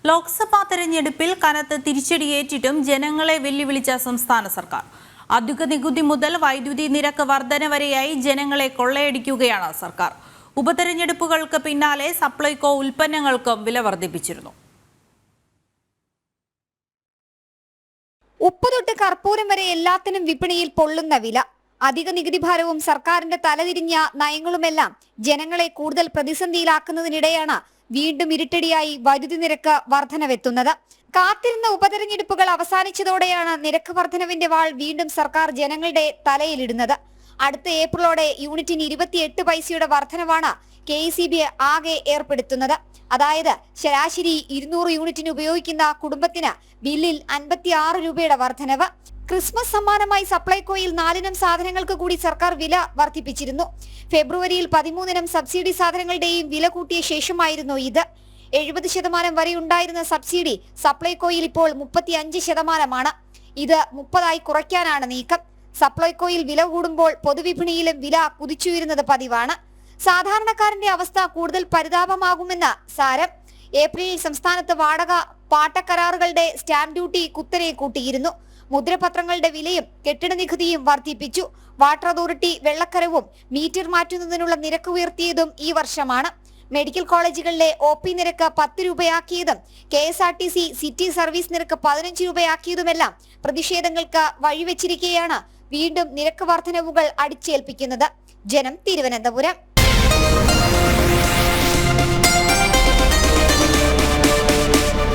ലോക്സഭാ തെരഞ്ഞെടുപ്പിൽ കനത്ത തിരിച്ചടിയേറ്റിട്ടും ജനങ്ങളെ വെല്ലുവിളിച്ച സംസ്ഥാന സർക്കാർ. അധിക നികുതി മുതൽ വൈദ്യുതി നിരക്ക് വർധന വരെയായി ജനങ്ങളെ കൊള്ളയടിക്കുകയാണ് സർക്കാർ. ഉപതെരഞ്ഞെടുപ്പുകൾക്ക് പിന്നാലെ സപ്ലൈകോ ഉൽപ്പന്നങ്ങൾക്കും വില വർദ്ധിപ്പിച്ചിരുന്നു. ഉപ്പ് തൊട്ട് കർപ്പൂരം വരെ എല്ലാത്തിനും വിപണിയിൽ പൊള്ളുന്ന വില. അധിക നികുതി ഭാരവും സർക്കാരിന്റെ തലതിരിഞ്ഞ നയങ്ങളുമെല്ലാം ജനങ്ങളെ കൂടുതൽ പ്രതിസന്ധിയിലാക്കുന്നതിനിടെയാണ് വീണ്ടും ഇരുട്ടടിയായി വൈദ്യുതി നിരക്ക് വർധനവെത്തുന്നത്. കാത്തിരുന്ന ഉപതെരഞ്ഞെടുപ്പുകൾ അവസാനിച്ചതോടെയാണ് നിരക്ക് വർധനവിന്റെ വാൾ വീണ്ടും സർക്കാർ ജനങ്ങളുടെ അടുത്ത ഏപ്രിലോടെ യൂണിറ്റിന് 28 പൈസയുടെ വർധനവാണ് KECB ആകെ ഏർപ്പെടുത്തുന്നത്. അതായത് ശരാശരി 200 യൂണിറ്റിന് ഉപയോഗിക്കുന്ന കുടുംബത്തിന് ബില്ലിൽ 56 രൂപയുടെ വർധനവ്. ക്രിസ്മസ് സമ്മാനമായി സപ്ലൈകോയിൽ 4 ഇനം സാധനങ്ങൾക്ക് കൂടി സർക്കാർ വില വർദ്ധിപ്പിച്ചിരുന്നു. ഫെബ്രുവരിയിൽ 13 ഇനം സബ്സിഡി സാധനങ്ങളുടെയും വില കൂട്ടിയ ശേഷമായിരുന്നു ഇത്. 70% വരെ ഉണ്ടായിരുന്ന സബ്സിഡി സപ്ലൈകോയിൽ ഇപ്പോൾ 35%. ഇത് 30 കുറയ്ക്കാനാണ് നീക്കം. സപ്ലൈകോയിൽ വില കൂടുമ്പോൾ പൊതുവിപണിയിലും വില കുതിച്ചുയരുന്നത് പതിവാണ്. സാധാരണക്കാരന്റെ അവസ്ഥ കൂടുതൽ പരിതാപമാകുമെന്ന് സാരം. ഏപ്രിലിൽ സംസ്ഥാനത്ത് വാടക പാട്ടക്കരാറുകളുടെ സ്റ്റാമ്പ് ഡ്യൂട്ടി കുത്തനെ കൂട്ടിയിരുന്നു. മുദ്രപത്രങ്ങളുടെ വിലയും കെട്ടിട നികുതിയും വർദ്ധിപ്പിച്ചു. വാട്ടർ അതോറിറ്റി വെള്ളക്കരവും മീറ്റർ മാറ്റുന്നതിനുള്ള നിരക്ക് ഉയർത്തിയതും ഈ വർഷമാണ്. മെഡിക്കൽ കോളേജുകളിലെ OP നിരക്ക് 10 രൂപയാക്കിയതും KSRTC സിറ്റി സർവീസ് നിരക്ക് 15 രൂപയാക്കിയതുമെല്ലാം പ്രതിഷേധങ്ങൾക്ക് വഴിവെച്ചിരിക്കെയാണ് വീണ്ടും നിരക്ക് വർധനവുകൾ അടിച്ചേൽപ്പിക്കുന്നത്. ജനം, തിരുവനന്തപുരം.